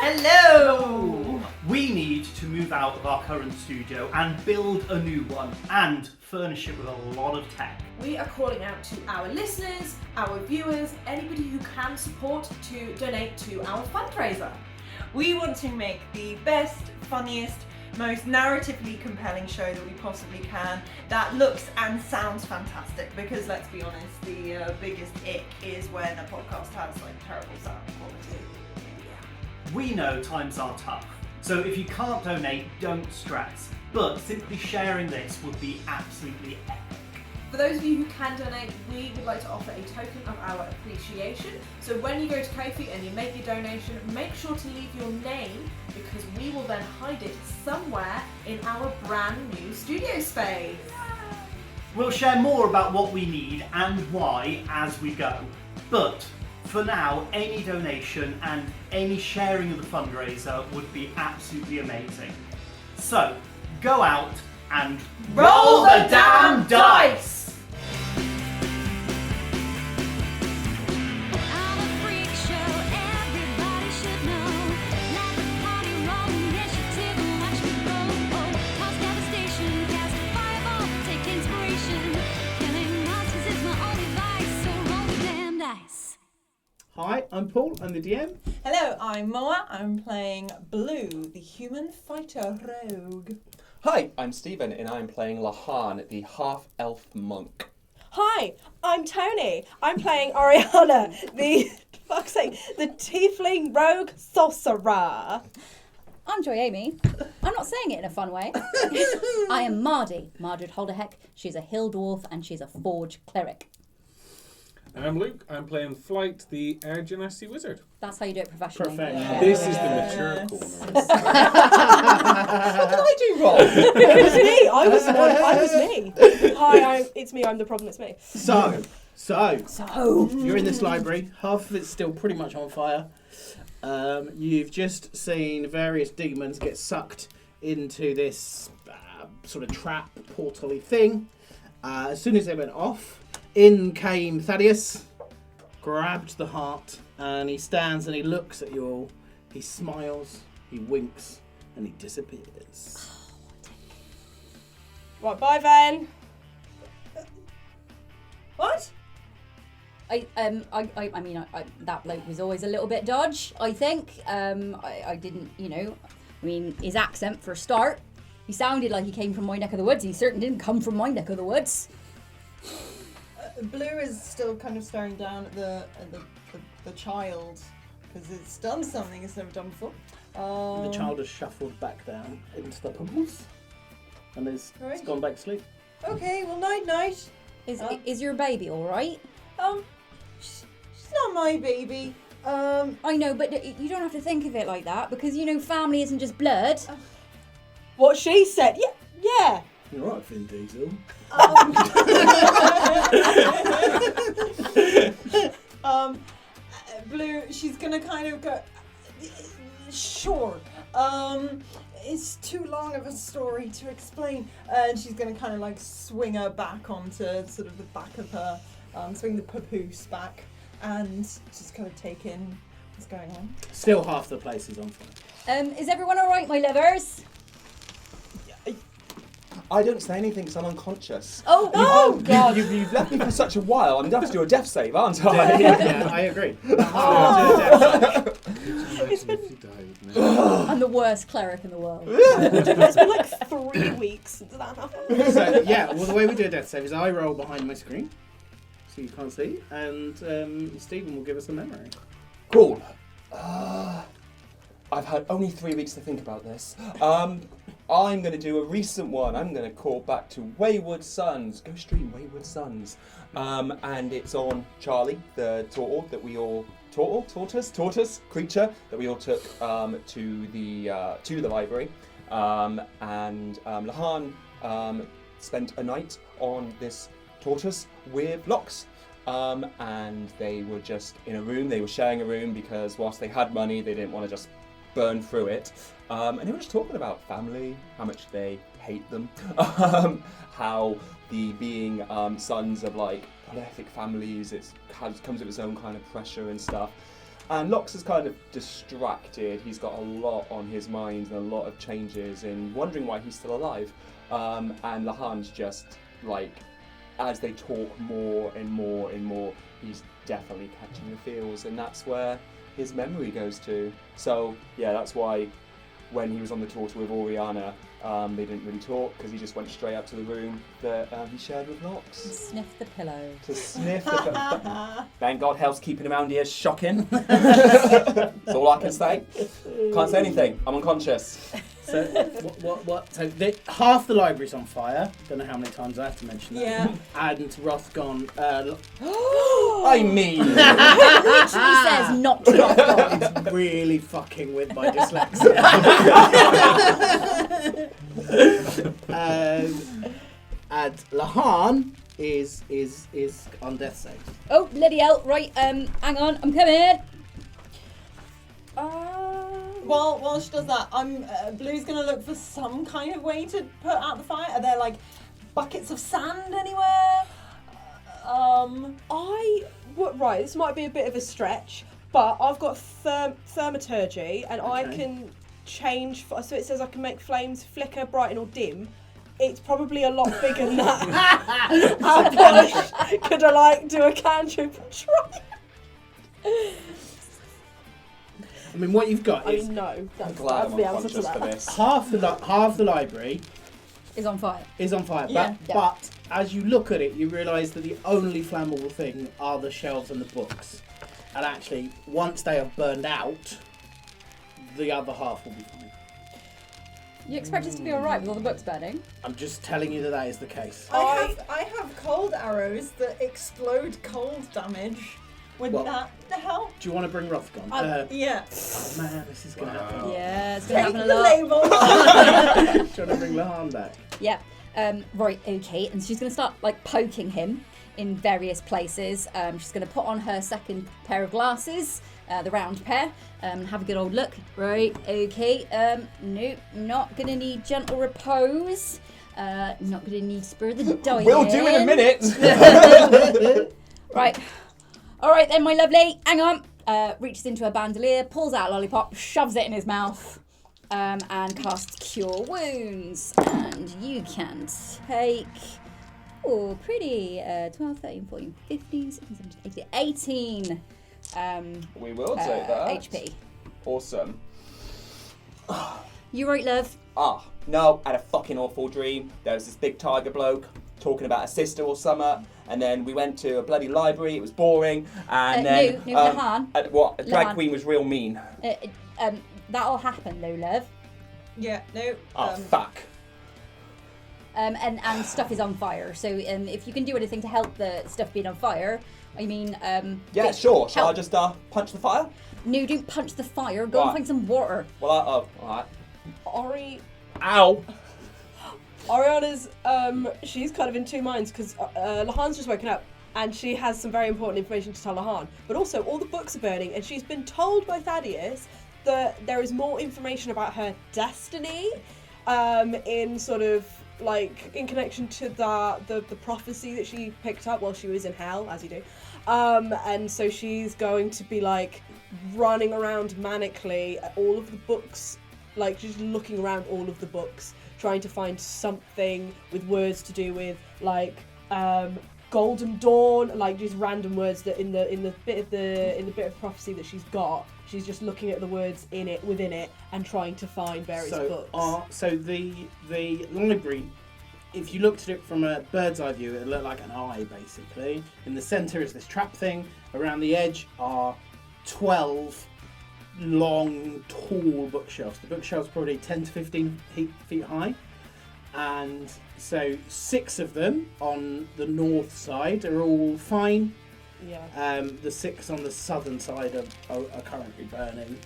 Hello! We need to move out of our current studio and build a new one and furnish it with a lot of tech. We are calling out to our listeners, our viewers, anybody who can support to donate to our fundraiser. We want to make the best, funniest, most narratively compelling show that we possibly can that looks and sounds fantastic, because let's be honest, the biggest ick is when a podcast has like terrible sound quality. We know times are tough, so if you can't donate, don't stress, but simply sharing this would be absolutely epic. For those of you who can donate, we would like to offer a token of our appreciation. So when you go to Ko-fi and you make your donation, make sure to leave your name, because we will then hide it somewhere in our brand new studio space. We'll share more about what we need and why as we go, but for now, any donation and any sharing of the fundraiser would be absolutely amazing. So, go out and roll the damn dice! Hi, I'm Paul, I'm the DM. Hello, I'm Moa. I'm playing Blue, the human fighter rogue. Hi, I'm Stephen and I'm playing Lehane, the half-elf monk. Hi, I'm Tony. I'm playing Orianna, the tiefling rogue sorcerer. I'm Joy Amy. I'm not saying it in a fun way. I am Mardy, Mardred Holderheck. She's a hill dwarf and she's a forge cleric. I'm Luke. I'm playing Flight, the Air Genasi wizard. That's how you do it professionally. Perfect. This is the mature corner. What did I do wrong? It was me. I was me. Hi, it's me. I'm the problem. It's me. So, So, you're in this library. Half of it's still pretty much on fire. You've just seen various demons get sucked into this sort of trap, portal-y thing. As soon as they went off, in came Thaddeus, grabbed the heart, and he stands and he looks at you all. He smiles, he winks, and he disappears. Right, bye, Van. What? I mean, that bloke was always a little bit dodge, I think. I didn't, his accent for a start. He sounded like he came from my neck of the woods. He certainly didn't come from my neck of the woods. Blue is still kind of staring down at the child, because it's done something it's never done before. The child has shuffled back down into the pummels, and it's gone back to sleep. Okay, well, night. Is your baby all right? She's not my baby. I know, but you don't have to think of it like that, because, family isn't just blood. What she said? Yeah. You're right, Vin Diesel. Blue, she's gonna kind of go, sure, it's too long of a story to explain, and she's gonna kind of like swing her back onto sort of the back of her, swing the papoose back, and just kind of take in what's going on. Still half the place is on fire. Is everyone all right, my livers? I don't say anything because I'm unconscious. Oh God! You've left me for such a while. I'm going to have to do a death save, aren't I? Yeah, I agree. It's been... I'm the worst cleric in the world. It's been like 3 weeks since that happened. So, yeah, well, the way we do a death save is I roll behind my screen, so you can't see, and Stephen will give us a memory. Cool. I've had only 3 weeks to think about this. I'm going to do a recent one. I'm going to call back to Wayward Sons. Go stream Wayward Sons. And it's on Charlie, the tortoise that we all... Tortoise creature that we all took to the library. And Lehane spent a night on this tortoise with locks. And they were just in a room. They were sharing a room because whilst they had money, they didn't want to just burn through it. And they were just talking about family, how much they hate them, how the being sons of like prolific families, comes with its own kind of pressure and stuff. And Locks is kind of distracted. He's got a lot on his mind and a lot of changes and wondering why he's still alive. And Lehane's just like, as they talk more and more and more, he's definitely catching the feels, and that's where his memory goes to. So yeah, that's why when he was on the tour with Orianna, they didn't really talk because he just went straight up to the room that he shared with Locks. Sniff the pillow. To sniff the pillow. Thank God housekeeping around here is shocking. That's all I can say. Can't say anything. I'm unconscious. So what? So half the library's on fire. Don't know how many times I have to mention that. Yeah. And Rothgon. I mean, Literally says not Rothgon. It's really fucking with my dyslexia. And Lehane is on death save. Oh, bloody hell. Right, hang on, I'm coming. While she does that, Blue's gonna look for some kind of way to put out the fire. Are there like buckets of sand anywhere? Right, this might be a bit of a stretch, but I've got thermaturgy, and I Okay. can change. So it says I can make flames flicker, brighten, or dim. It's probably a lot bigger than that. How much could I like do a cantrip and try? I mean, what you've got I is mean, no, that's glad I'm the answer to unconscious for that. this. half the library Is on fire. is on fire. Yeah. But as you look at it, you realise that the only flammable thing are the shelves and the books. And actually, once they are burned out, the other half will be fine. You expect us to be alright with all the books burning? I'm just telling you that is the case. I have cold arrows that explode cold damage. Would What? that help? Do you want to bring Rothgon? Yeah. Oh man, this is going to happen. Yeah, it's going to Take happen the a lot. label. Do you want to bring Lehane back? Yeah. Right, okay. And she's going to start, like, poking him in various places. She's going to put on her second pair of glasses, the round pair, have a good old look. Right, okay. Nope, not going to need gentle repose. Not going to need spur of the dying. We'll do in a minute. Right. All right then, my lovely. Hang on. Reaches into her bandolier, pulls out a lollipop, shoves it in his mouth, and casts Cure Wounds. And you can take... Oh, pretty. 12, 13, 14, 15, 16, 17, 18. We will take that. HP. Awesome. You right, love? No, I had a fucking awful dream. There was this big tiger bloke talking about a sister or summer, and then we went to a bloody library. It was boring, and then no, Lehane. what? A drag Lehane. queen was real mean. That'll happen though, love. Yeah, no. Fuck. And stuff is on fire. So if you can do anything to help the stuff being on fire, I mean... Yeah, sure. Shall I help. just punch the fire? No, don't punch the fire. Go and Right. find some water. Well, alright. Ow. Orianna's, she's kind of in two minds because Lehane's just woken up and she has some very important information to tell Lehane. But also, all the books are burning and she's been told by Thaddeus that there is more information about her destiny in sort of, like, in connection to the prophecy that she picked up while she was in hell, as you do. And so she's going to be, like, running around manically at all of the books, like, just looking around all of the books, trying to find something with words to do with, like, Golden Dawn, like just random words that in the bit of prophecy that she's got. She's just looking at the words within it and trying to find various books. So the library, if you looked at it from a bird's eye view, it looked like an eye basically. In the centre is this trap thing. Around the edge are 12 long, tall bookshelves. The bookshelves probably 10 to 15 feet high, and so 6 of them on the north side are all fine. Yeah. The 6 on the southern side are currently burning.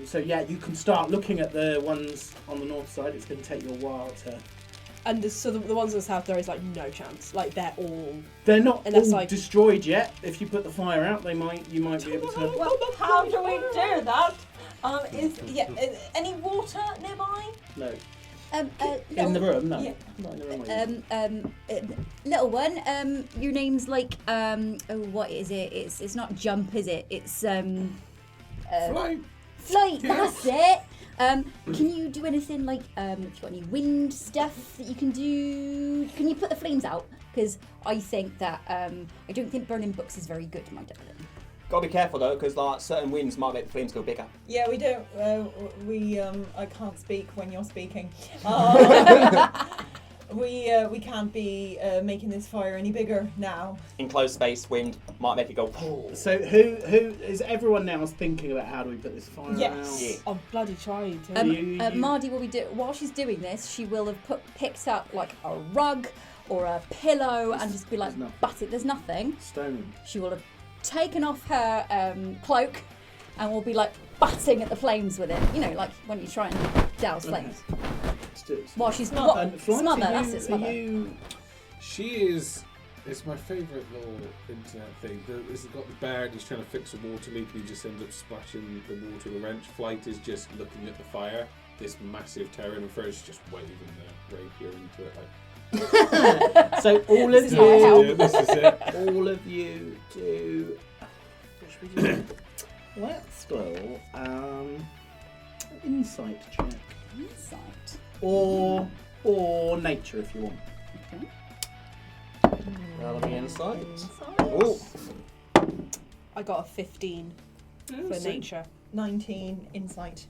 So yeah, you can start looking at the ones on the north side. It's going to take you a while to. And the ones on the south, there is like no chance. Like They're not and that's all like- destroyed yet. If you put the fire out, you might be able to. Well, how do we do that? Is any water nearby? No. In the room? No. Yeah. Not in the room. Little one. Your name's like what is it? It's not Jump, is it? It's Flight. Flight. Yeah. That's it. Can you do anything like if you got any wind stuff that you can do? Can you put the flames out? Because I think that I don't think burning books is very good, my darling. Gotta be careful though, because like certain winds might make the flames go bigger. Yeah, we don't. I can't speak when you're speaking. We can't be making this fire any bigger now. Enclosed space, wind might make it go. So who is everyone now thinking about how do we put this fire Yes. out? Yeah. I'm bloody trying to. Mardy will be while she's doing this. She will have picked up like a rug or a pillow and just be like, There's nothing. "But it, there's nothing." Stone. She will have taken off her cloak and will be like batting at the flames with it. You know, like when you try and douse flames. Let's do it. While she's And Flight, smother. are That's you- it, smother. Are you She is. It's my favourite little internet thing. It's got the bard. He's trying to fix a water leak, and he just ends up splashing the water with a wrench. Flight is just looking at the fire. This massive terror, and first just waving the rapier into it. Like, so all This of is not a help. you, this is it. all of you do. What should we do? Let's go. Insight check Insight. or nature if you want. Okay. That'll be insight. Insight. Ooh. I got a 15 for so- nature. 19 insight.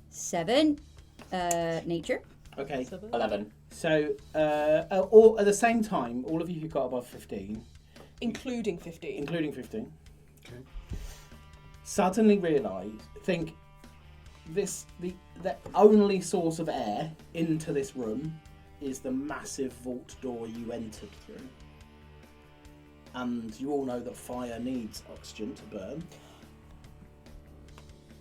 7. Nature. Okay. 11. So all at the same time, all of you who got above 15, Including 15. including 15, Okay. suddenly think the only source of air into this room is the massive vault door you entered through. And you all know that fire needs oxygen to burn.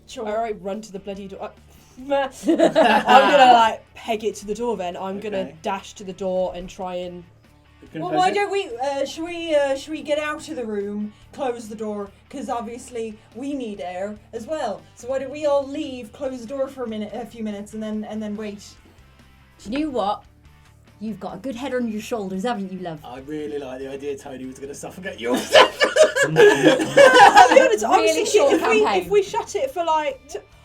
Sure. Alright, run to the bloody door. I'm gonna like peg it to the door then. I'm gonna Okay. dash to the door and try and. Well, why don't we? Should we get out of the room, close the door? Because obviously we need air as well. So why don't we all leave, close the door for a few minutes, and then wait? Do you know what? You've got a good head on your shoulders, haven't you, love? I really like the idea Tony was going to suffocate you. I'll be honest, I was Really thinking short if campaign. we shut it for like.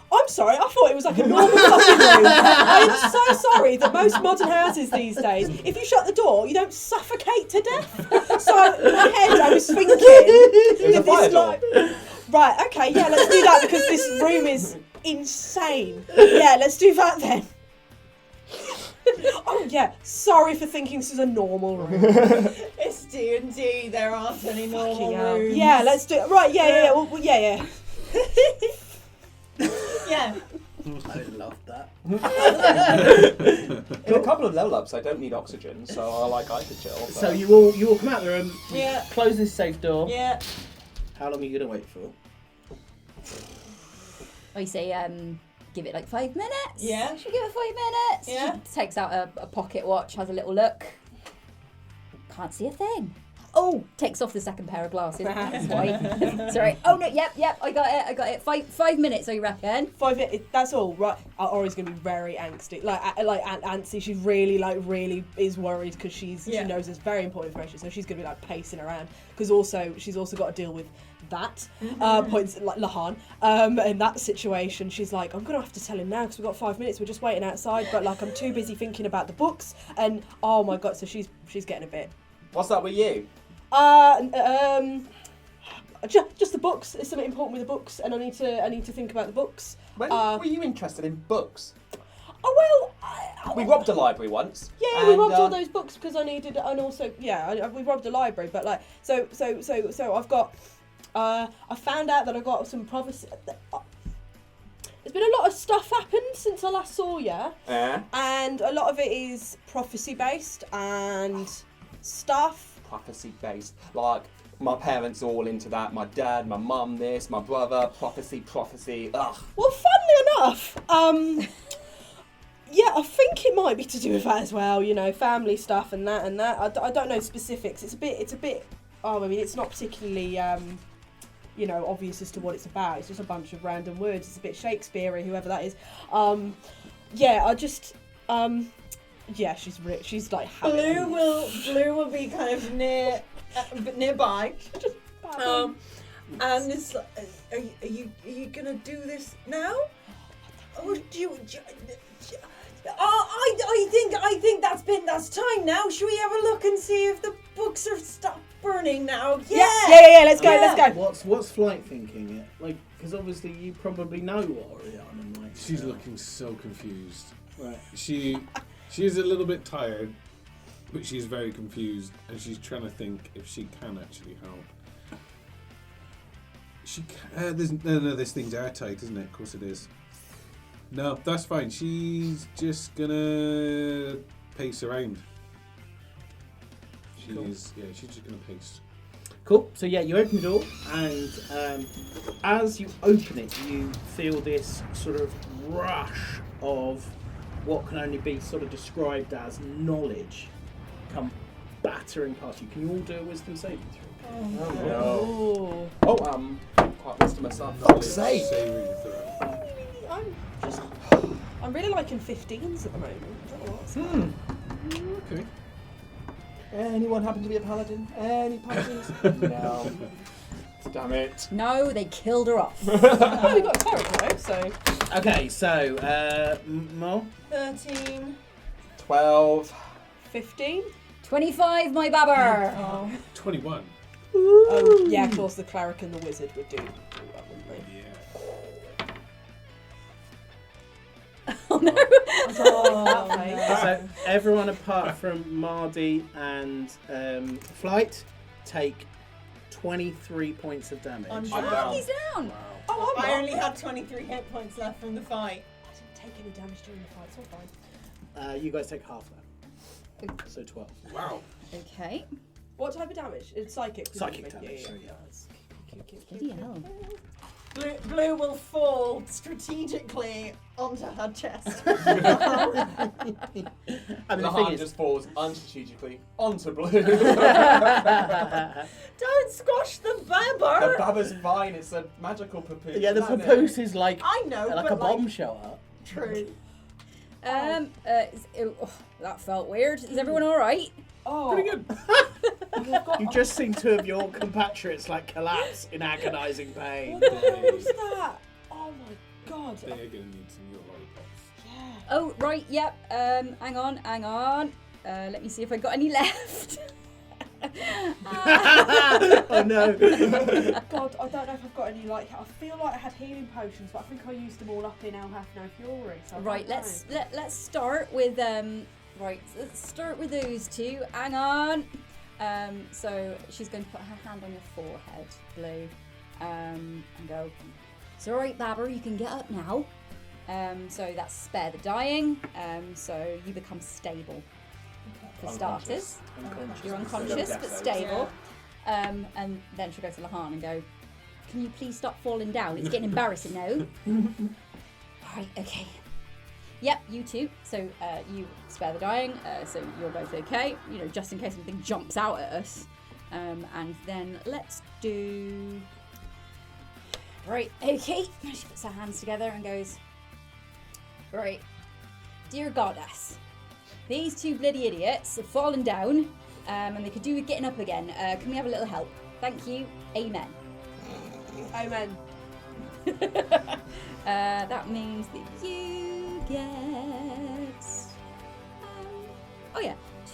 I'm sorry, I thought it was like a normal fucking room. I'm so sorry that most modern houses these days, if you shut the door, you don't suffocate to death. So in my head, I was thinking, There's a if fire this door. like, right, okay, yeah, let's do that because this room is insane. Yeah, let's do that then. Oh yeah, sorry for thinking this is a normal room. It's D&D. There aren't any normal Fucking hell. rooms. Yeah, let's do it. Right, yeah. Well, yeah. Yeah. I love that. In a couple of level ups, I don't need oxygen, so I could chill. But... So you all come out the room. Yeah. Close this safe door. Yeah. How long are you going to wait for? I say, give it like 5 minutes. Yeah. Should we give it 5 minutes? Yeah. She takes out a pocket watch, has a little look. Can't see a thing. Oh, takes off the second pair of glasses. That's why. Sorry. Oh no, yep, I got it. 5 minutes, I reckon. 5 minutes. That's all right. Ori's gonna be very angsty, like antsy. She's really is worried because she knows it's very important information. So she's gonna be like pacing around because she's also got to deal with that points like Lehane. In that situation, she's like, I'm gonna have to tell him now because we've got 5 minutes. We're just waiting outside, but like I'm too busy thinking about the books and oh my god. So she's getting a bit. What's that with you? Just the books. There's something important with the books, and I need to think about the books. When were you interested in books? Oh well, We robbed a library once. yeah, and, we robbed all those books because I needed, and also we robbed a library. But like, so I've got. I found out that I got some prophecy. There's been a lot of stuff happened since I last saw you, and a lot of it is prophecy based and stuff. Prophecy based. Like, my parents are all into that. My dad, my mum, this, my brother, prophecy. Ugh. Well, funnily enough, yeah, I think it might be to do with that as well. You know, family stuff and that. I don't know specifics. It's a bit. Oh, I mean, it's not particularly obvious as to what it's about. It's just a bunch of random words. It's a bit Shakespeare-y, whoever that is. She's like Blue will be kind of nearby. And it's like, are you gonna do this now? Or do you? I think that's time now. Should we have a look and see if the books are stopped burning now? Yeah. Let's go. What's Flight thinking? Like, because obviously you probably know what Orianna might. She's looking so confused. Right. She is a little bit tired, but she's very confused, and she's trying to think if she can actually help. She can, this thing's airtight, isn't it? Of course it is. No, that's fine. She's just gonna pace around. She's just gonna pace. Cool. So yeah, you open the door, and as you open it, you feel this sort of rush of what can only be sort of described as knowledge come battering past you. Can you all do a wisdom saving throw? Oh no. Quite wisdom myself. Fuck's sake. I'm really liking 15s at the moment. I don't know what's Okay. Anyone happen to be a paladin? Any paladins? No. Damn it. No, they killed her off. Oh, we got a cleric though, so. Okay, so Mo. 13. 12. 15. 25, my babber. 21. Oh, yeah, of course, the cleric and the wizard would do that, wouldn't they? Yeah. Oh no. So everyone apart from Mardy and Flight take 23 points of damage. I'm I'm down. down. He's down. Oh, I only had 23 hit points left from the fight. I didn't take any damage during the fight, it's all fine. You guys take half that. So 12. Wow. Okay. What type of damage? It's psychic. Psychic presumably. damage, so yeah. Bloody hell. Blue will fall strategically onto her chest. I mean, the Lehane thing is, just falls unstrategically onto Blue. Don't squash the babber! The babber's fine, it's a magical papoose. yeah, the isn't it? papoose is like I know, like but a bombshell. True. That felt weird. Is everyone all right? Oh, Pretty good. You just seen two of your compatriots like collapse in agonising pain. what the hell was that? Oh my god. They're going to need some of your lollipops. Yeah. Oh, right, yep. Hang on. Let me see if I got any left. Oh no. God, I don't know if I've got any, I feel like I had healing potions, but I think I used them all up in El Half Fury. So I Right, don't know. let's start with let's start with those two. Hang on. So she's going to put her hand on your forehead, Blue, and go, it's alright, Babber, you can get up now. So that's spare the dying. So you become stable for starters. You're unconscious but stable. And then she'll go to Lehane and go, can you please stop falling down? It's getting embarrassing now. Alright, okay. Yep, you too. So you spare the dying, so you're both okay, just in case something jumps out at us. And then let's do... Right, okay. She puts her hands together and goes, right, dear goddess, these two bloody idiots have fallen down, and they could do with getting up again. Can we have a little help? Thank you. Amen. Amen. That means that you get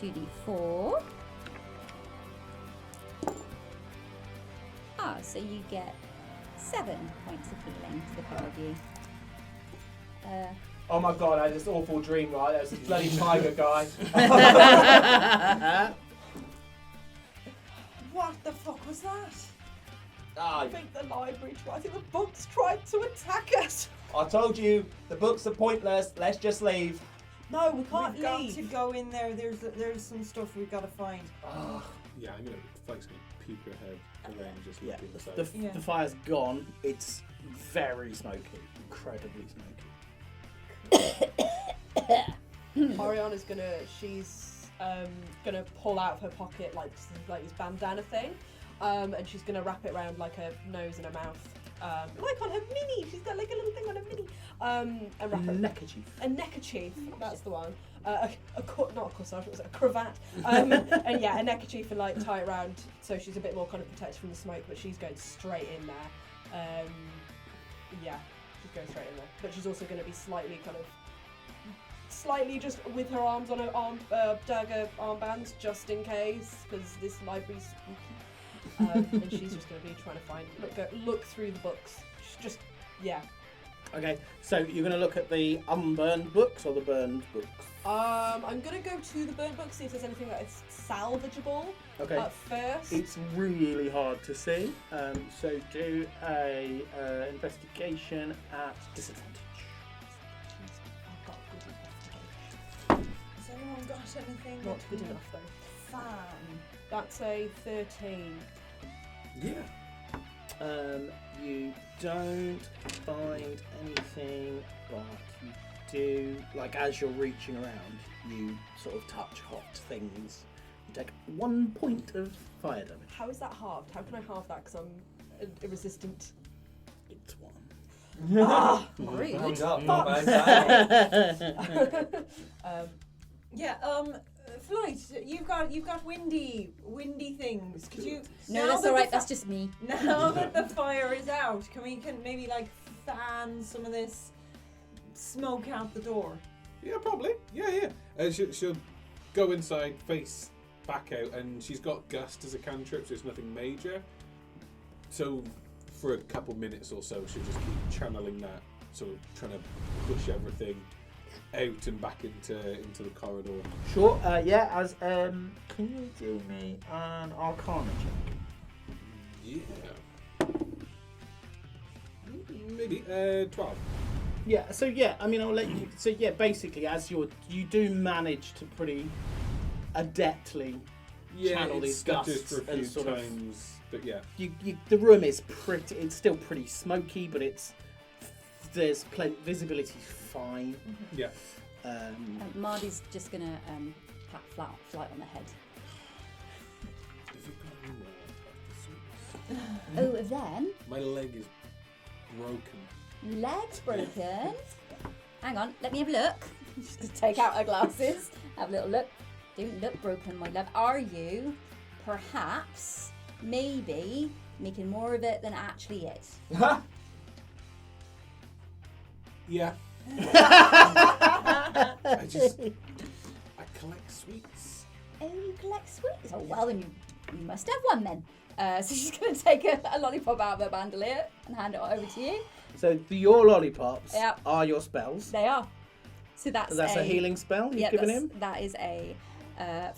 2d4. So you get 7 points of healing to the pair of you. Oh my god, I had this awful dream, right? There's this bloody tiger guy. What the fuck was that? I think the books tried to attack us. I told you, the books are pointless, let's just leave. No, we can't We've got leave. to go in there. There's some stuff we've got to find. Yeah, Flake's going to peek her head around and just Yeah, look inside. the fire's gone. It's very smoky, incredibly smoky. Orianna's gonna pull out of her pocket like this bandana thing, and she's going to wrap it around like her nose and her mouth. Like on her mini. She's got like a little thing on her mini. And wrap it. Neckerchief. A neckerchief, that's the one. Not a corsage, it was a cravat. And yeah, a neckerchief and like tie it around so she's a bit more kind of protected from the smoke, but she's going straight in there. Yeah, she's going straight in there. But she's also going to be slightly just with her arms on her dagger armbands, just in case, because this library's spooky. And she's just going to be trying to look through the books. She's just, yeah. Okay, so you're going to look at the unburned books or the burned books? I'm going to go to the burned books, see if there's anything that is salvageable Okay. first. It's really hard to see, so do a investigation at disadvantage. I've got good investigation. Has anyone got anything? Not that good can enough though. Fan. That's a 13. Yeah. You don't find anything, but you do, like as you're reaching around, you sort of touch hot things. You take 1 point of fire damage. How is that halved? How can I halve that? Because I'm resistant. It's 1. Rude. Round up, not bad. Floyd, you've got windy things. Could you? No, now that's that alright, the that's just me. Now that the fire is out, can maybe like fan some of this smoke out the door? Yeah, probably. Yeah. She'll go inside, face back out, and she's got Gust as a cantrip, so it's nothing major. So for a couple minutes or so, she'll just keep channeling that, sort of trying to push everything out and back into the corridor. Sure. Yeah. As can you do me an Arcana check? Yeah. Maybe 12. Yeah. So yeah, I mean, I'll let you. So yeah, basically, as you do manage to pretty adeptly channel it these stutters gusts for a and few sort of. times, but yeah. The room is pretty. It's still pretty smoky, but there's plenty. Visibility's fine. Yeah. Mardy's just gonna pat flight on the head. Have you got any more of the sweets? Oh, then My leg is broken. your leg's broken. Hang on, let me have a look. She's gonna take out her glasses, have a little look. Don't look broken, my love. Are you perhaps maybe making more of it than it actually is? Yeah. I collect sweets. Oh, you collect sweets? Oh, well, then you must have one then. So she's going to take a lollipop out of her bandolier and hand it over to you. So your lollipops Yep. are your spells. They are. So that's a healing spell you've given him. That is a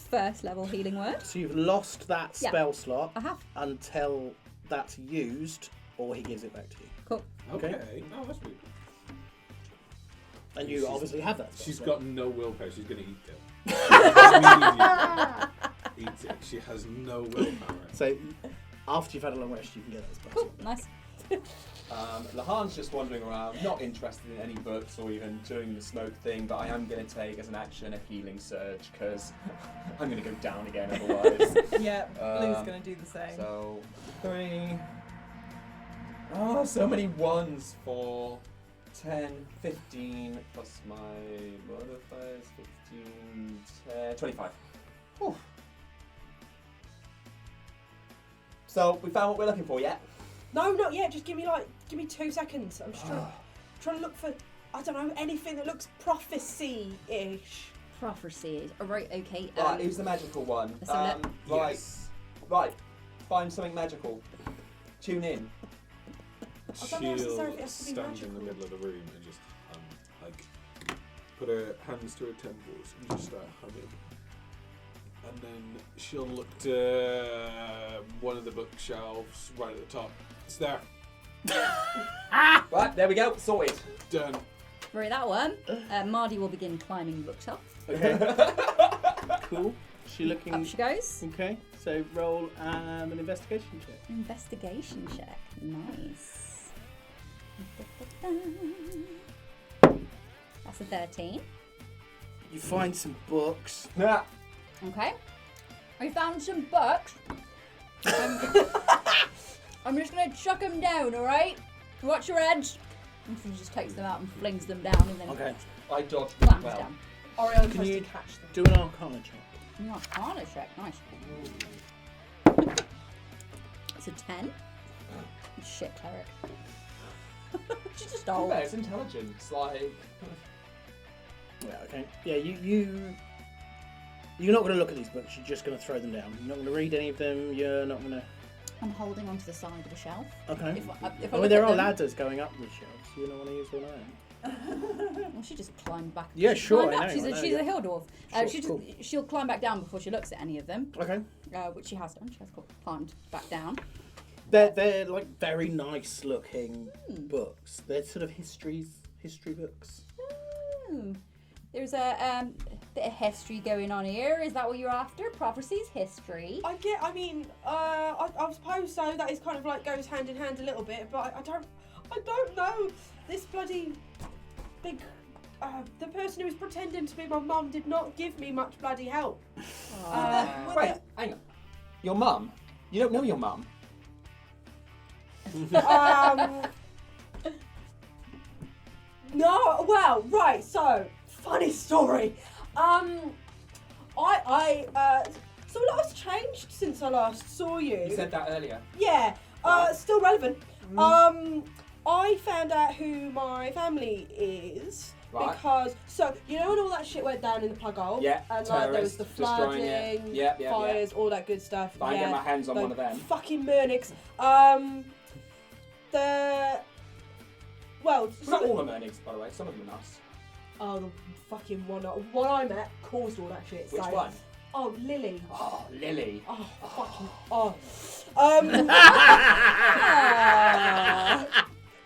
first level healing word. So you've lost that Yeah. spell slot I have. until that's used, or he gives it back to you. Cool. Okay. Oh, that's weird. And you obviously have that spell She's slot. got no willpower. She's going to eat it. Eat it. She has no willpower. So after you've had a long rest, you can get that spell Cool. slot. Nice. Lahane's just wandering around, not interested in any books or even doing the smoke thing, but I am going to take as an action a healing surge because I'm going to go down again otherwise. Yeah, Blue's gonna do the same. So 3. Oh, so many ones for 10, 15 plus my modifiers, 15, 10, 25. Whew. So we found what we're looking for yet? No, not yet. Just give me 2 seconds. I'm just trying to look for, I don't know, anything that looks prophecy-ish. Prophecy. All right. Okay. Right, who's the magical one? let's have a Right, Yes. right. Find something magical. Tune in. I don't know necessarily if it She'll has to be stand in magical. the middle of the room and just put her hands to her temples and just start humming. And then she'll look to one of the bookshelves right at the top. It's there. Right, there we go. Sorted. Done. Right, that one. Mardy will begin climbing the bookshelf. Okay. Cool. She looking. Up she goes. Okay. So roll an investigation check. Investigation check. Nice. That's a 13. You find some books. Yeah. Okay. We found some books. I'm just gonna chuck them down, alright? Watch your edge. And she just takes them out and flings them down and then Okay. I dodged really slams well. down. Orianna Can tries you to catch them. Do an Arcana check. You want Arcana check, nice. It's a 10. Shit, cleric. She's just old. Yeah, it's intelligence. Like, Yeah, okay. Yeah, you're not going to look at these books, you're just going to throw them down. You're not going to read any of them, you're not going to... I'm holding onto the side of a shelf. Okay. If I I look mean, there at are them- ladders going up the shelves, you don't want to use one of them. Well, she just climbed back. Yeah, she sure, climbed I up. know, She's I know, a yeah. hill dwarf. Sure, She'll climb back down before she looks at any of them, Okay. which she has done. She has climbed back down. They're like very nice looking books. They're sort of history books. There's a bit of history going on here. Is that what you're after? Prophecies, history. I suppose so. That is kind of like goes hand in hand a little bit, but I don't know. This bloody big, the person who was pretending to be my mum did not give me much bloody help. wait, hang on. Your mum? You don't know your mum? No, well, right, so, funny story. So a lot has changed since I last saw you. You said that earlier. Yeah, still relevant. I found out who my family is Right. because, so, you know when all that shit went down in the plug hole? Yeah, And like there was terrorists the destroying it. flooding, Yeah, yeah, fires, all that good stuff. If I can get my hands on the one of them. Fucking Murnix. Well, Not all the Murnix, by the way. Some of them are nice. Oh, the fucking one I met caused all that shit. Which so. one? Oh, Lily. Oh, Lily. Oh, fucking. Oh.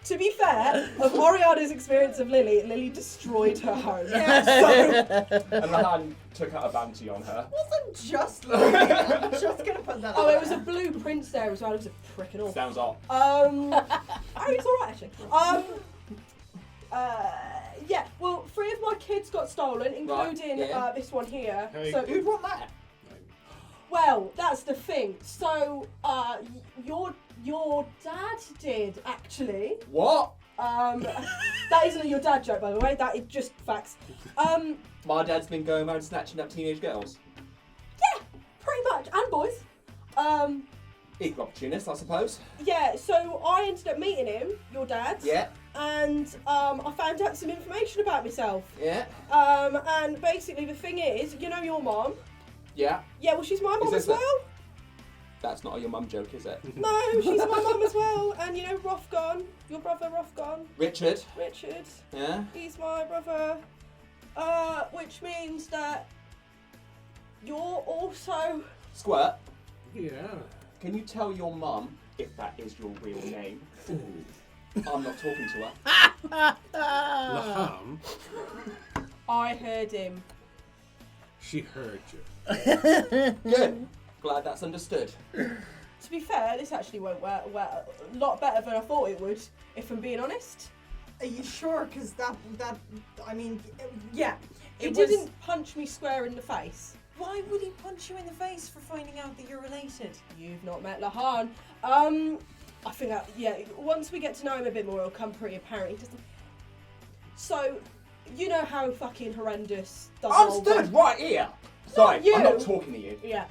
To be fair, of Orianna's experience of Lily, Lily destroyed her home. So, And Lehane took out a bounty on her. Wasn't just Lily. I'm just gonna put that. oh, out it was a there. blue prince there as well. It was a pricking all. Sounds odd. Oh, it's alright actually. Yeah. Well, 3 of my kids got stolen, including yeah. this one here. Hey. So Who'd want that? well, that's the thing. So, your dad did actually. What? That isn't your dad joke, by the way. That is just facts. My dad's been going around snatching up teenage girls. Yeah, pretty much, and boys. Equal opportunist, I suppose. Yeah. So I ended up meeting him, your dad. Yeah, And I found out some information about myself. yeah, And basically the thing is, you know your mom. yeah. Yeah, well she's my mom this as the- well. That's not a your mum joke, is it? No, she's my mum as well. And you know Rothgon, your brother Rothgon, Richard. Richard. Yeah. He's my brother. Which means that you're also. Squirt. Yeah. Can you tell your mum if that is your real name? I'm not talking to her. Lehane, I heard him. she heard you. Good. Glad that's understood. To be fair, this actually went well, a lot better than I thought it would, if I'm being honest. Are you sure? Because that I mean, Yeah. He It was- didn't punch me square in the face. why would he punch you in the face for finding out that you're related? You've not met Lehane. I think that, yeah, once we get to know him a bit more, it'll come pretty apparent. He doesn't... So, you know how fucking horrendous the I'm whole... stood right here. Sorry, you. I'm not talking to you. Yeah.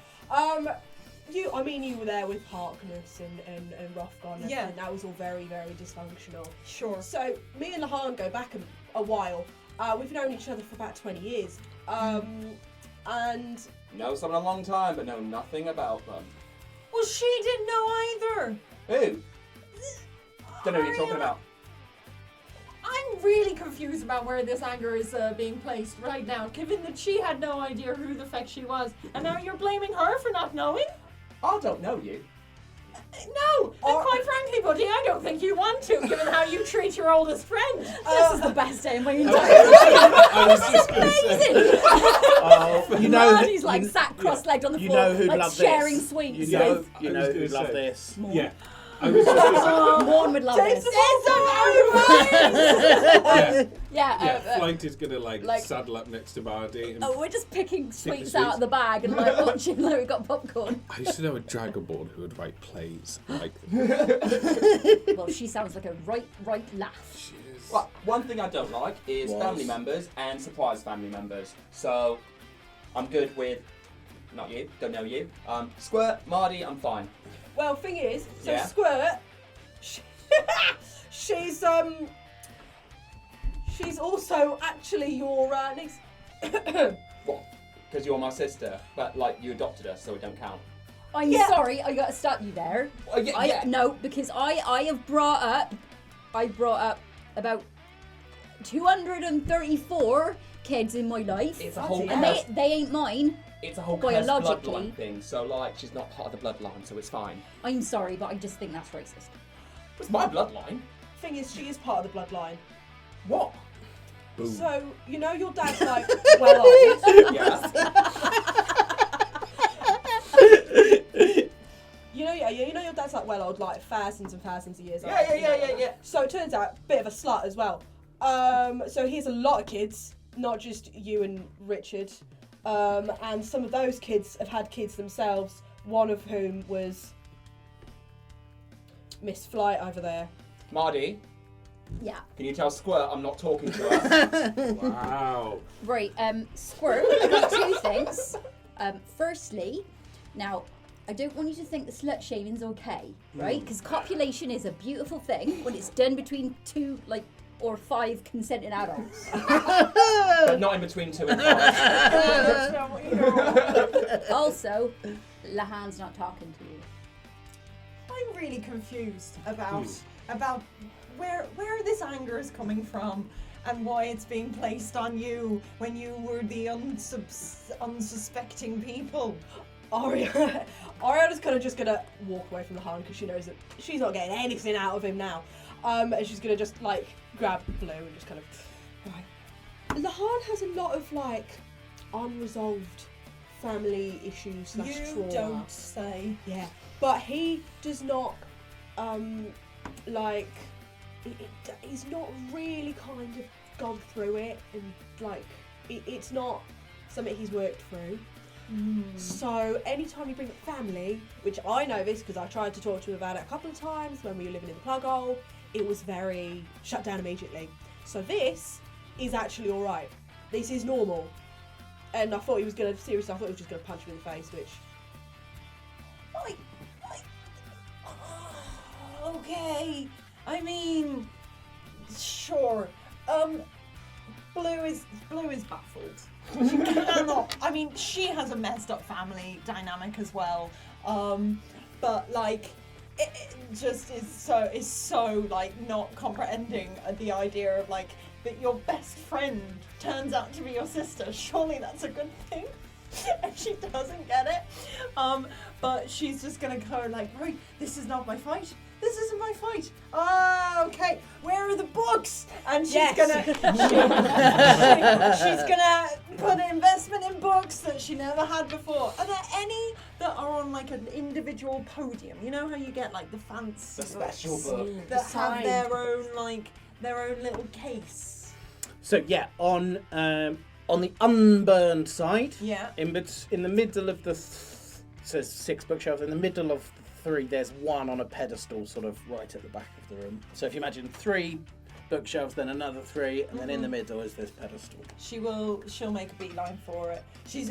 You were there with Harkness and Rothgon and Yeah. everything. That was all very, very dysfunctional. Sure. So, me and Lehane go back a while. We've known each other for about 20 years. And... Know someone a long time, but know nothing about them. Well, she didn't know either. Who? Don't know what you're talking about. I'm really confused about where this anger is being placed right now, given that she had no idea who the feck she was, and now you're blaming her for not knowing? I don't know you. No, and quite frankly, buddy, I don't think you want to, given how you treat your oldest friend. This is the best day of my entire I was just going to say. amazing. Oh, you know Mardy's like sat cross-legged on the you floor, know who like loved sharing this. sweets. You know with I was who gonna loved say. this. more. Yeah. I was just gonna say, Morn would love James this. yeah, uh, Flight is gonna like- saddle up next to Mardy. And Oh, we're just picking Pick the sweets out of the bag and like watching like we got popcorn. I used to know a dragonborn who would write plays like Well, she sounds like a right laugh. she is. Right, one thing I don't like is Was. family members and surprise family members. So, I'm good with, not you, don't know you. Squirt, Mardy, I'm fine. Well, thing is, so Yeah. Squirt, she's also actually your niece. What? Because you're my sister, but like you adopted us, so it don't count. I'm Yeah. sorry, I gotta stop you there. Yeah. No, because I have brought up about 234 kids in my life. It's a whole And they ain't mine. It's a whole cursed biologically. bloodline thing. So like, she's not part of the bloodline, so it's fine. I'm sorry, but I just think that's racist. It's my bloodline. Thing is, she is part of the bloodline. What? Boom. So you know your dad's like well old. Yeah. You know your dad's like well old, like thousands and thousands of years old. Yeah. So it turns out, bit of a slut as well. So he has a lot of kids, not just you and Richard. And some of those kids have had kids themselves, one of whom was Miss Flight over there. Mardy, Yeah. can you tell Squirt I'm not talking to her? Wow. Right, Squirt, I've got two things. Firstly, now, I don't want you to think that slut shaming's okay, right? Because copulation is a beautiful thing when it's done between 2, or 5 consenting adults. But not in between 2 and 5. That's not what you know. Also, Lehane's not talking to you. I'm really confused about where this anger is coming from and why it's being placed on you when you were the unsuspecting people. Orianna's kind of just gonna walk away from the Han because she knows that she's not getting anything out of him now. And she's gonna just grab Blue and just kind of. Right. Lehane has a lot of unresolved family issues / You trauma. don't say. Yeah, but he does not he's not really kind of gone through it, and it's not something he's worked through. So anytime you bring up family, which I know this because I tried to talk to him about it a couple of times when we were living in the plug hole, it was very shut down immediately. So this is actually all right. This is normal. And I thought he was going to, seriously, I thought he was just going to punch me in the face, which... Okay. I mean, sure. Blue is baffled. She cannot. I mean, she has a messed up family dynamic as well. But it just is so not comprehending the idea of that your best friend turns out to be your sister. Surely that's a good thing. And she doesn't get it. But she's just gonna go right, this is not my fight. This isn't my fight. Ah, okay. Where are the books? And she's gonna she's gonna put an investment in books that she never had before. Are there any that are on an individual podium? You know how you get the fancy The special books book. that have their own little case. So yeah, on the unburned side, Yeah. in the middle of the says 6 bookshelves. In the middle of 3, there's one on a pedestal, sort of right at the back of the room. So if you imagine 3 bookshelves, then another 3, and then in the middle is this pedestal. She'll make a beeline for it. She's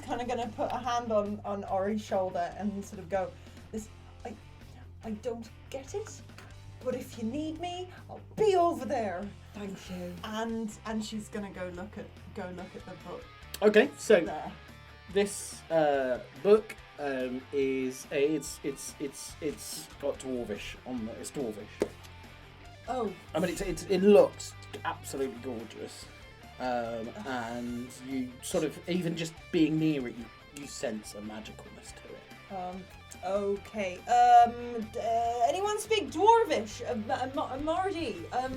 kind of gonna put a hand on Ori's shoulder and sort of go, I don't get it, but if you need me, I'll be over there. Thank you. And she's gonna go look at the book Okay, so there. this book is it's got dwarvish on the, it's dwarvish. Oh, I mean, it looks absolutely gorgeous, and you sort of, even just being near it, you sense a magicalness to it. okay. Anyone speak Dwarvish? Mardy. I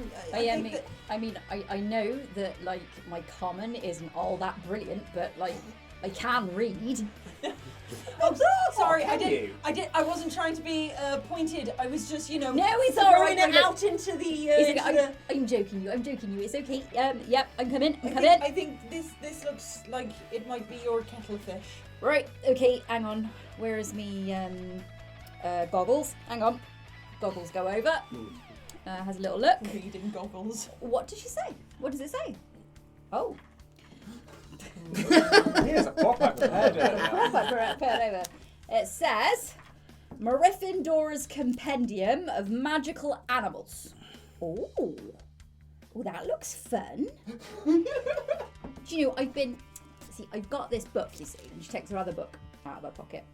know that my common isn't all that brilliant, but I can read. Oh, sorry, can you? I wasn't trying to be pointed. I was just, No, it's all throwing right. it out into the. It's okay. into the- I'm joking you. It's okay. Yep, I'm coming. I think this looks like it might be your kettle of fish. Right, okay, hang on. Where is me goggles? Hang on. Goggles go over. Has a little look. Reading goggles. What did she say? What does it say? Oh. Here's a pop-up prepared. Put over. It says Gryffindor's Compendium of Magical Animals. Oh, that looks fun. Do you know, I've got this book, you see, and she takes her other book out of her pocket.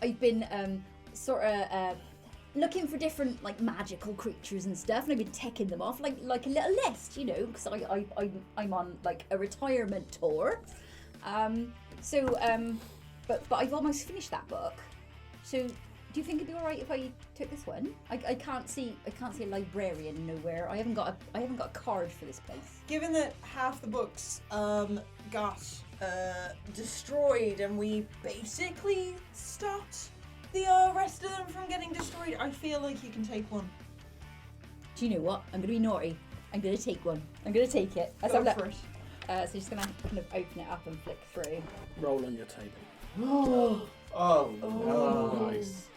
I've been sort of looking for different like magical creatures and stuff, and I've been ticking them off like a little list, you know, because I'm on like a retirement tour. But I've almost finished that book. So do you think it'd be alright if I took this one? I can't see a librarian nowhere. I haven't got a card for this place. Given that half the books got destroyed and we basically stopped the rest of them from getting destroyed, I feel like you can take one. Do you know what? I'm gonna be naughty. I'm gonna take one. I'm gonna take it. Let's Go have a for look. it. So just gonna kind of open it up and flick through. Roll on your table. Oh, Nice.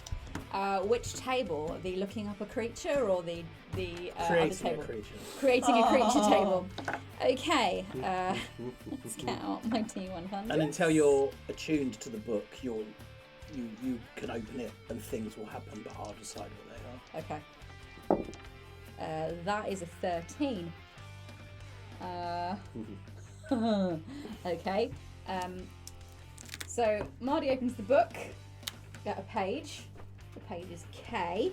Which table? The looking up a creature or the other Creating a table? creature. Creating a creature Oh. table. Okay. Let's get out my T100. And until you're attuned to the book, you can open it and things will happen, but I'll decide what they are. Okay. That is a 13. Okay. So Mardy opens the book, get a page. The page is K,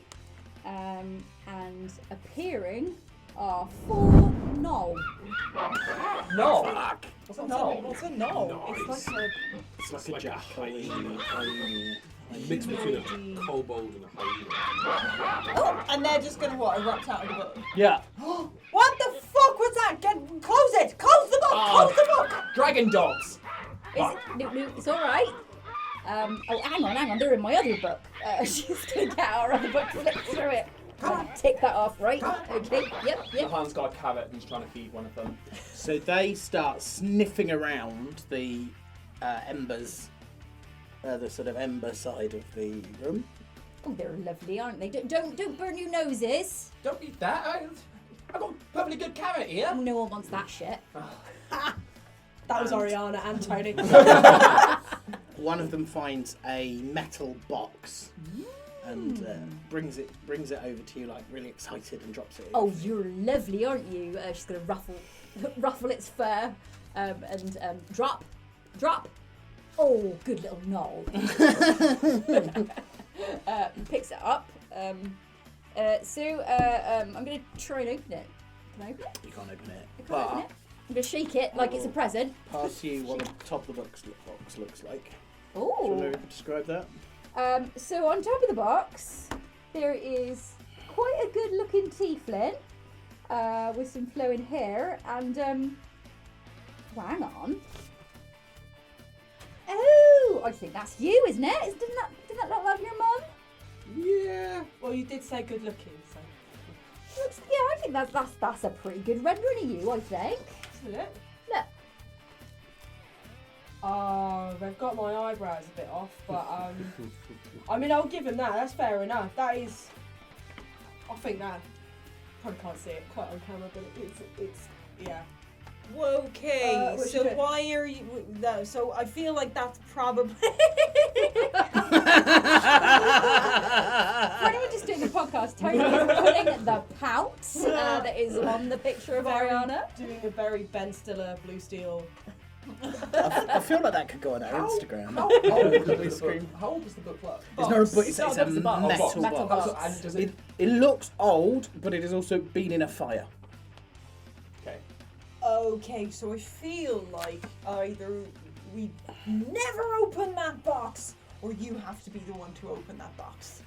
and appearing are 4 Knoll. no. What's a no? What's a no? Nice. It's It's like a Jackal. hyena. Mix between a kobold and a hyena. Oh, and they're just gonna erupt out of the book. Yeah. What the fuck was that? Close it! Close the book! Close the book! Dragon dogs. No, it's all right. Oh, hang on. They're in my other book. She's gonna get out her other book, flip through it. Take that off, right? Okay. Yep. Lahan's got a carrot and he's trying to feed one of them. So they start sniffing around the embers, the sort of ember side of the room. Oh, they're lovely, aren't they? Don't burn your noses. Don't eat that. I've got a perfectly good carrot here. Oh, no one wants that shit. That was Orianna and Tony. One of them finds a metal box and brings it over to you, like really excited, and drops it in. Oh, you're lovely, aren't you? She's gonna ruffle its fur and drop. Oh, good little knoll. Picks it up. I'm gonna try and open it. Can I open it? You can't open it. I can't open it. I'm gonna shake it like it's a present. Pass you what the top of the box looks like. Do you Oh. want to describe that? So on top of the box, there is quite a good looking tiefling with some flowing hair and well, hang on. Oh, I think that's you, isn't it? Didn't that look like your mum? Yeah. Well, you did say good looking, so. Yeah, I think that's a pretty good rendering of you, I think. Isn't it? Look. Oh, they've got my eyebrows a bit off, but I mean, I'll give him that. That's fair enough. That is, I think that probably can't see it quite on camera, but it's yeah. Okay, what so you doing? why are you? No, so I feel like that's probably. For anyone just doing the podcast, Tony is putting the pout that is on the picture of Orianna. Doing a very Ben Stiller Blue Steel. I feel like that could go on our Instagram. How old does the book look? It's not a book, it's a Box. metal box. Metal box. box. And does it? It looks old, but it has also been in a fire. Okay. Okay, so I feel like either we never open that box, or you have to be the one to open that box.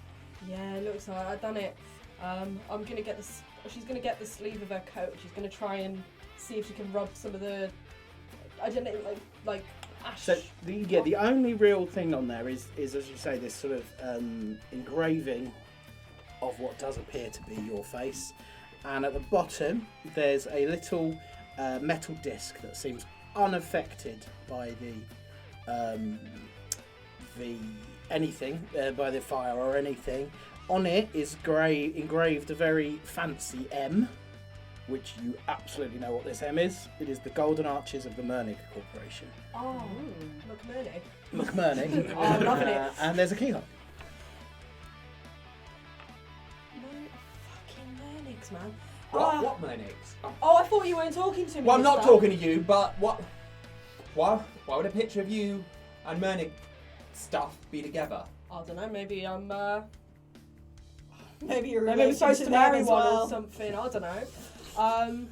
Yeah, it looks like I've done it. I'm gonna get this. She's gonna get the sleeve of her coat. She's gonna try and see if she can rub some of the. I don't know, like So the only real thing on there is as you say, this sort of engraving of what does appear to be your face, and at the bottom there's a little metal disc that seems unaffected by by the fire or anything. On it is engraved a very fancy M, which you absolutely know what this M is. It is the Golden Arches of the Mernig Corporation. Oh, McMurnig. McMurnig. Oh, I'm loving it. And there's a keyhole. Fucking Mernigs, man. What Mernigs? Oh, I thought you weren't talking to me. Well, I'm not Mister. talking to you, but what? Why would a picture of you and Mernig stuff be together? I don't know. Maybe I'm. Maybe you're Maybe I'm related supposed to to them marry as one well. or something. I don't know.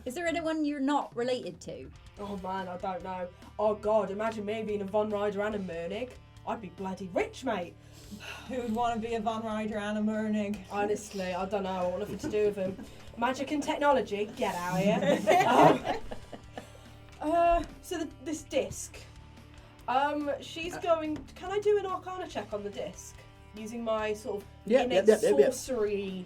Is there anyone you're not related to? Oh man, I don't know. Oh god, imagine me being a Von Ryder and a Mernig. I'd be bloody rich, mate. Who'd want to be a Von Ryder and a Mernig? Honestly, I don't know. I want nothing to do with them. Magic and technology, get out of here. So this disc. She's going. Can I do an Arcana check on the disc using my sort of innate sorceryness?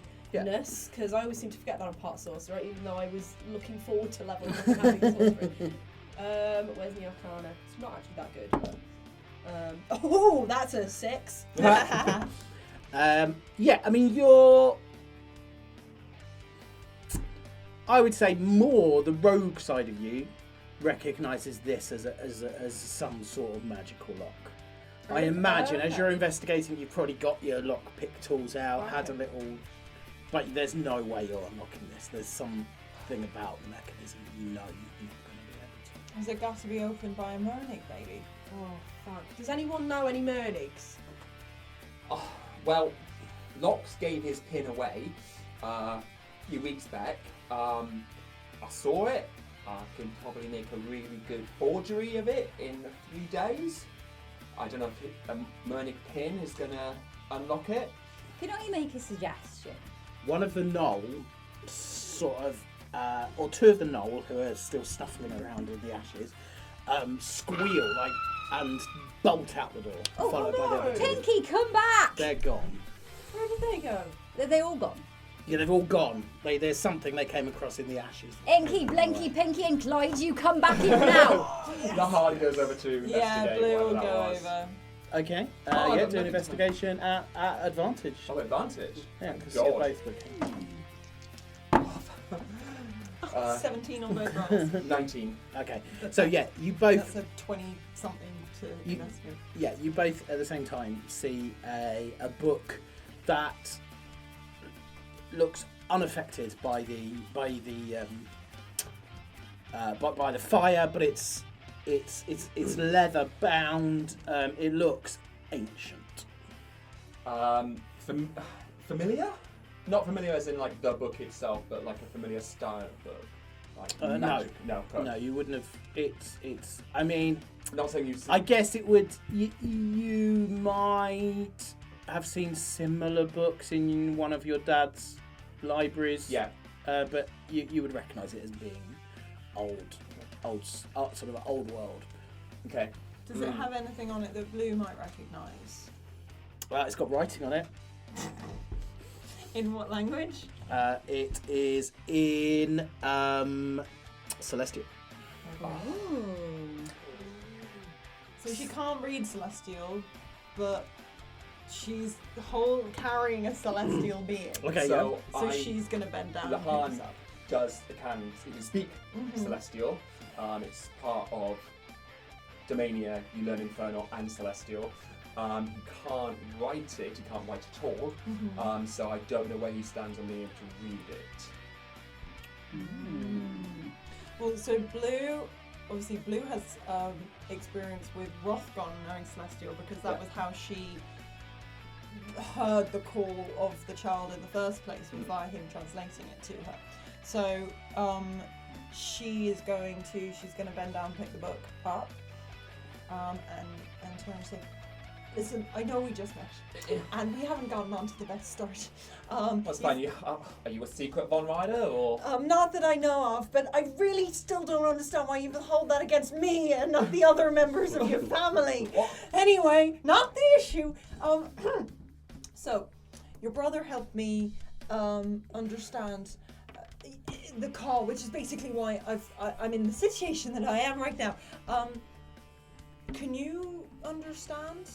Because I always seem to forget that I'm part sorcerer, even though I was looking forward to leveling up and having sorcery. Where's the Arcana? It's not actually that good. But, oh, that's a 6. Yeah, I mean, you're. I would say more the rogue side of you recognises this as some sort of magical lock. I imagine as you're investigating, you've probably got your lockpick tools out, had a little, but there's no way you're unlocking this. There's something about the mechanism you're not going to be able to. Has it got to be opened by a Mernig, baby? Oh, fuck. Does anyone know any Mernigs? Oh, well, Lox gave his pin away a few weeks back. I saw it. I can probably make a really good forgery of it in a few days. I don't know if a Mernig pin is going to unlock it. Can I make a suggestion? One of the Knoll, sort of, or two of the Knoll, who are still snuffling around in the ashes, squeal and bolt out the door, followed by the other two. Pinky, come back! They're gone. Where did they go? Are they all gone? Yeah, they've all gone. There's something they came across in the ashes. Inky, Blinky, Pinky, and Clyde, you come back in now! Lehane goes over to investigate. Yeah, Blue will whatever that go was. over. Okay, Oh, do look an at investigation at advantage. Oh, advantage. Yeah, because God. you're both looking. 17 on both rolls. 19. Okay, so yeah, you both. That's a 20-something to investigate. Yeah, you both at the same time see a book that looks unaffected by the fire, but it's leather bound. It looks ancient. Familiar? Not familiar as in like the book itself, but like a familiar style of book. Like No, magic. No, no, you wouldn't have. It's. I mean, not saying you've seen. I guess it would. You might have seen similar books in one of your dad's libraries. Yeah. But you would recognise it as being old, sort of old world. Okay. Does it have anything on it that Blue might recognise? It's got writing on it. In what language? It is in Celestial. So she can't read Celestial, but she's carrying a celestial being. Okay, so So she's gonna bend down and pick Lehane this up. can speak Celestial. It's part of Domania. You learn Infernal and Celestial. He can't write it. He can't write at all. So I don't know where he stands on being able to read it. Well, so Blue has experience with Rothgon knowing Celestial because that was how she heard the call of the child in the first place, was by him translating it to her. So she's gonna bend down, pick the book up, and turn and say, Listen, I know we just met, and we haven't gotten on to the best start. What's fine? Are you a secret Von Rider or? Not that I know of, but I really still don't understand why you would hold that against me and not the other members of your family. What? Anyway, not the issue. So, your brother helped me understand the call, which is basically why I'm in the situation that I am right now. Can you understand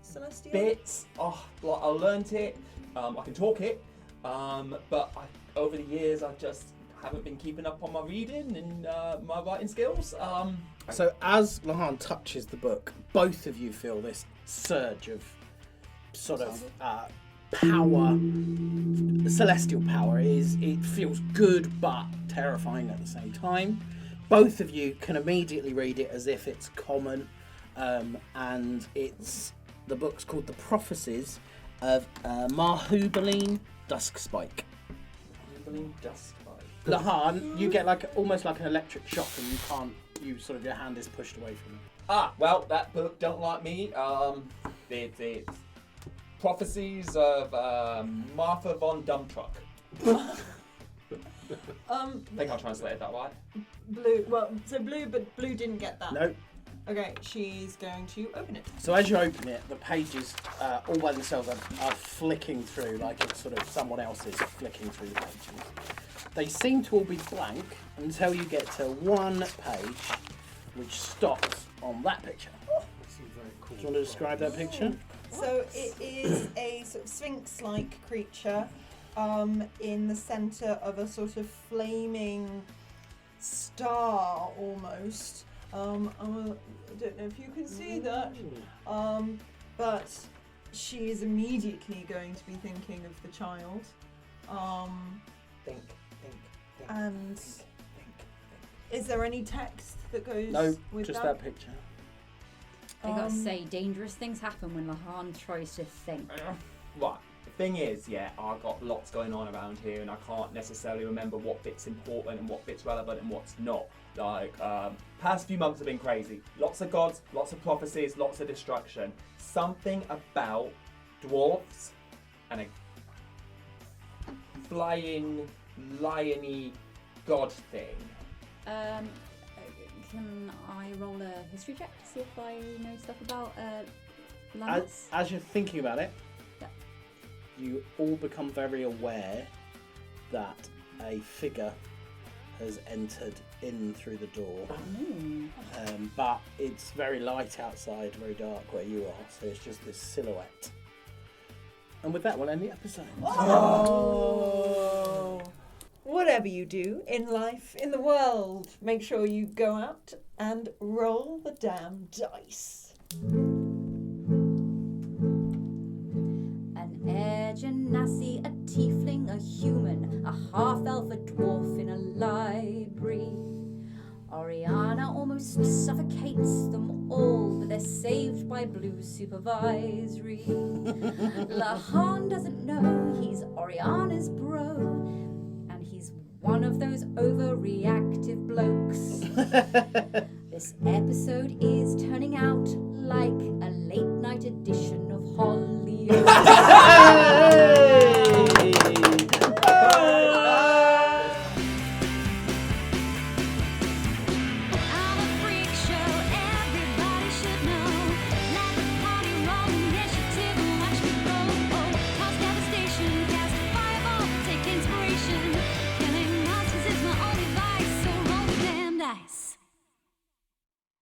Celestial? Bits. Oh, like I learnt it. I can talk it. But over the years, I just haven't been keeping up on my reading and my writing skills. So as Lehane touches the book, both of you feel this surge of sort of power, celestial power. It feels good but terrifying at the same time. Both of you can immediately read it as if it's common, and the book's called The Prophecies of Marhubaline Duskspike. Marhubaline Duskspike. Lehane, you get almost like an electric shock, and your hand is pushed away from it. Well, that book don't like me. It's Prophecies of Martha von Dumbtruck. I think I translated that right. Blue. Well, so blue, but blue didn't get that. No. Okay, she's going to open it. So as you open it, the pages all by themselves are flicking through, like it's sort of someone else is flicking through the pages. They seem to all be blank until you get to one page, which stops on that picture. Do you want to describe that picture? So it is a sort of sphinx-like creature in the centre of a sort of flaming star, almost. I don't know if you can see that, but she is immediately going to be thinking of the child. Think. And is there any text that goes with just that picture. I gotta say, dangerous things happen when Lehane tries to think. Right. The thing is, I've got lots going on around here, and I can't necessarily remember what bit's important and what bit's relevant and what's not. Past few months have been crazy. Lots of gods, lots of prophecies, lots of destruction. Something about dwarves and a flying, lion-y god thing. Can I roll a history check to see if I know stuff about lands? As you're thinking about it, Yeah. you all become very aware that a figure has entered in through the door. But it's very light outside, very dark where you are, so it's just this silhouette. And with that, we'll end the episode. Oh! Whatever you do in life, in the world, make sure you go out and roll the damn dice. An air genasi, a tiefling, a human, a half-elf, a dwarf in a library. Orianna almost suffocates them all, but they're saved by blue supervisory. Lehane doesn't know he's Orianna's bro, and he's one of those overreactive blokes. This episode is turning out like a late-night edition of Hollyoaks.